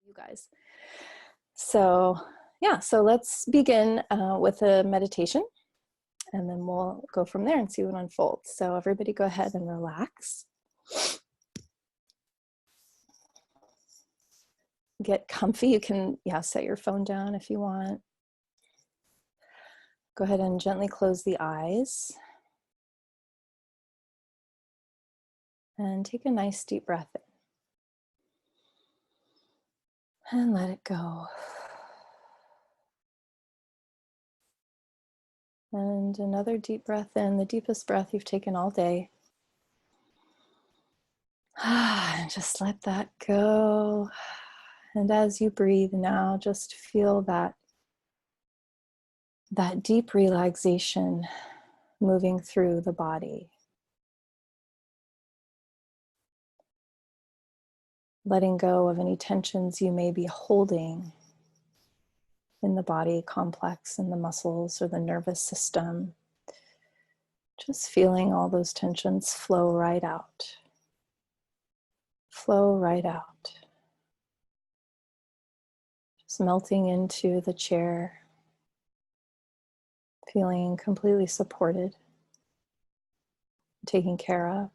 you guys. So yeah, so let's begin with a meditation, and then we'll go from there and see what unfolds. So everybody go ahead and relax. Get comfy. You can set your phone down if you want. Go ahead and gently close the eyes. And take a nice deep breath in. And let it go. And another deep breath in, the deepest breath you've taken all day. And just let that go. And as you breathe now, just feel that deep relaxation moving through the body. Letting go of any tensions you may be holding in the body complex, in the muscles or the nervous system. Just feeling all those tensions flow right out. Flow right out. Just melting into the chair. Feeling completely supported, taken care of.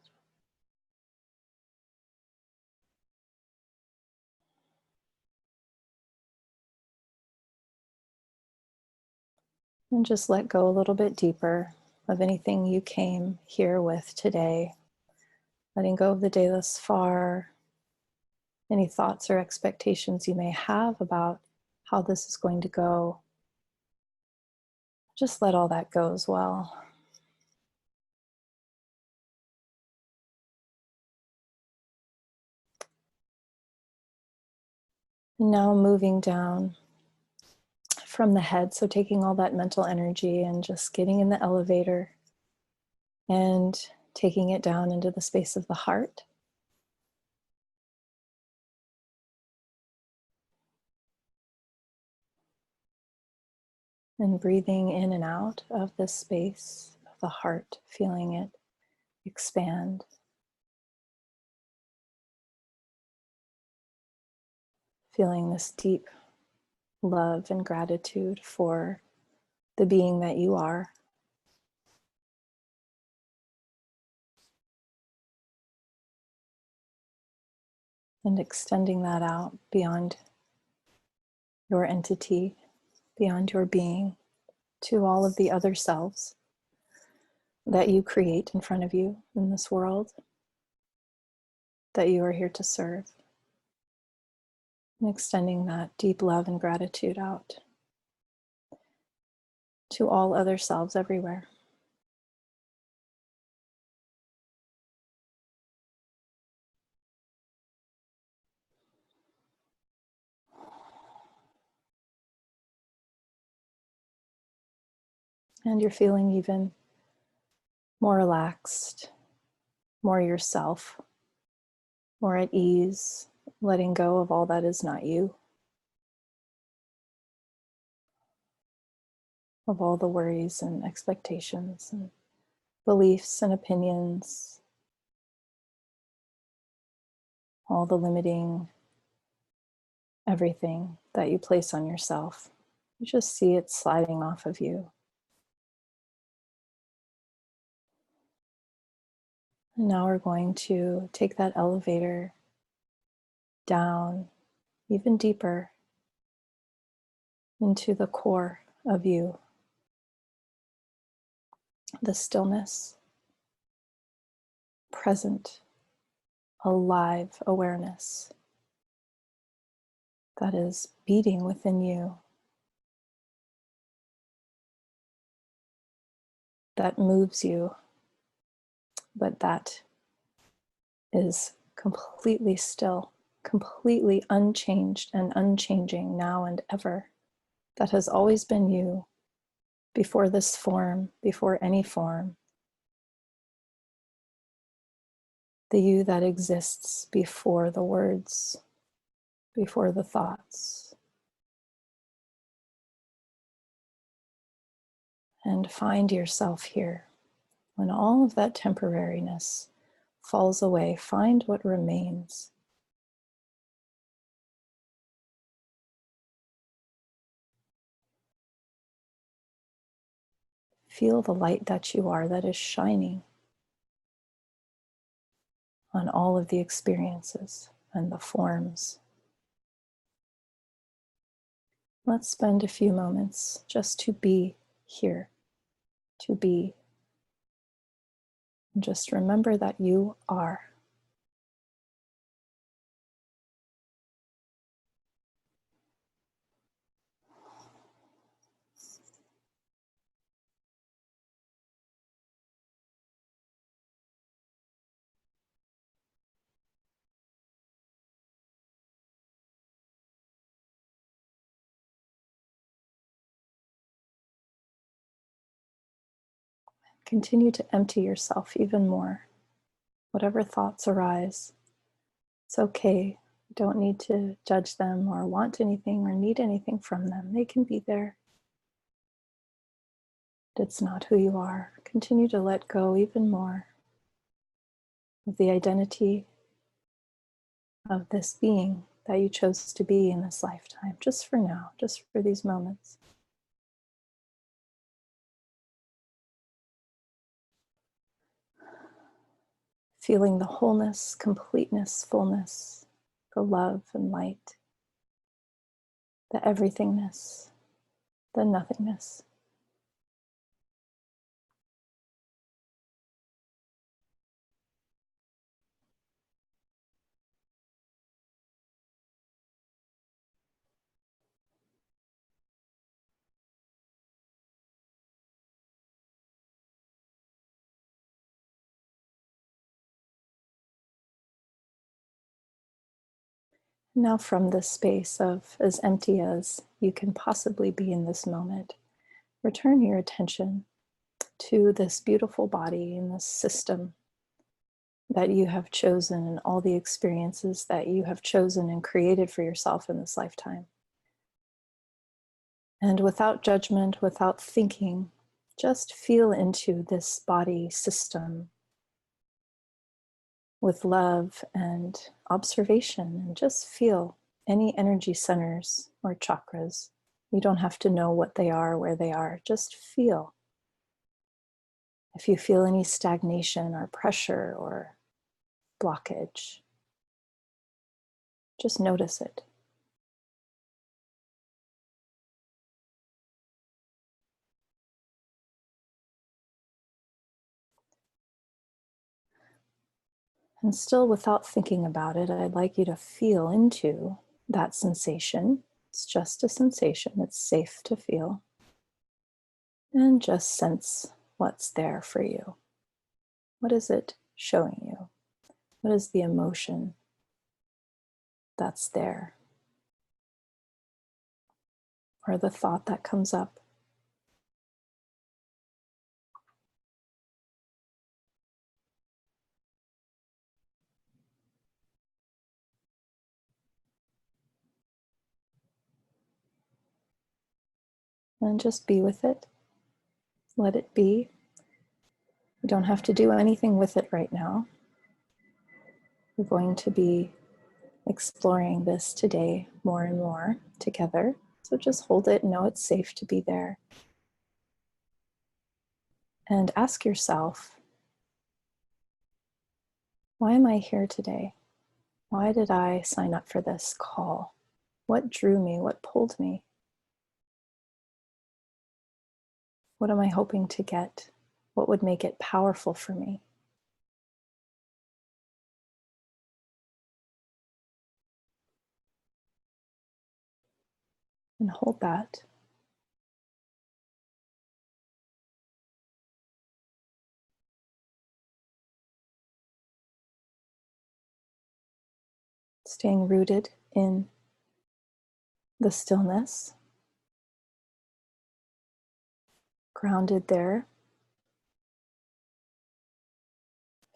And just let go a little bit deeper of anything you came here with today. Letting go of the day thus far, any thoughts or expectations you may have about how this is going to go. Just let all that go as well. And now moving down from the head, so taking all that mental energy and just getting in the elevator and taking it down into the space of the heart. And breathing in and out of this space of the heart, feeling it expand. Feeling this deep love and gratitude for the being that you are. And extending that out beyond your entity, beyond your being, to all of the other selves that you create in front of you in this world, that you are here to serve. And extending that deep love and gratitude out to all other selves everywhere. And you're feeling even more relaxed, more yourself, more at ease, letting go of all that is not you, of all the worries and expectations and beliefs and opinions, all the limiting everything that you place on yourself. You just see it sliding off of you. And now we're going to take that elevator down even deeper into the core of you. The stillness, present, alive awareness that is beating within you, that moves you, but that is completely still, completely unchanged and unchanging now and ever. That has always been you, before this form, before any form. The you that exists before the words, before the thoughts. And find yourself here. When all of that temporariness falls away, find what remains. Feel the light that you are, that is shining on all of the experiences and the forms. Let's spend a few moments just to be here, to be. And just remember that you are. Continue to empty yourself even more. Whatever thoughts arise, it's okay. You don't need to judge them or want anything or need anything from them. They can be there. It's not who you are. Continue to let go even more of the identity of this being that you chose to be in this lifetime, just for now, just for these moments. Feeling the wholeness, completeness, fullness, the love and light, the everythingness, the nothingness. Now, from this space of as empty as you can possibly be in this moment, return your attention to this beautiful body and this system that you have chosen and all the experiences that you have chosen and created for yourself in this lifetime. And without judgment, without thinking, just feel into this body system with love and observation, and just feel any energy centers or chakras. You don't have to know what they are, where they are, just feel. If you feel any stagnation or pressure or blockage, just notice it. And still, without thinking about it, I'd like you to feel into that sensation. It's just a sensation, it's safe to feel. And just sense what's there for you. What is it showing you? What is the emotion that's there? Or the thought that comes up? And just be with it. Let it be. You don't have to do anything with it right now. We're going to be exploring this today more and more together. So just hold it, know it's safe to be there. And ask yourself, why am I here today? Why did I sign up for this call? What drew me? What pulled me? What am I hoping to get? What would make it powerful for me? And hold that. Staying rooted in the stillness, grounded there,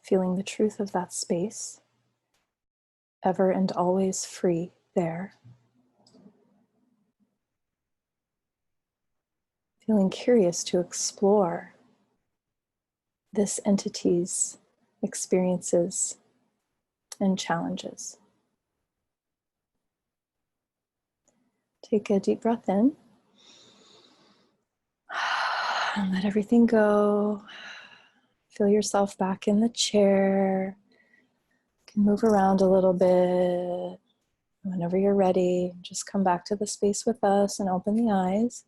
feeling the truth of that space, ever and always free there. Feeling curious to explore this entity's experiences and challenges. Take a deep breath in Let everything go. Feel yourself back in the chair. You can move around a little bit. Whenever you're ready, just come back to the space with us and open the eyes.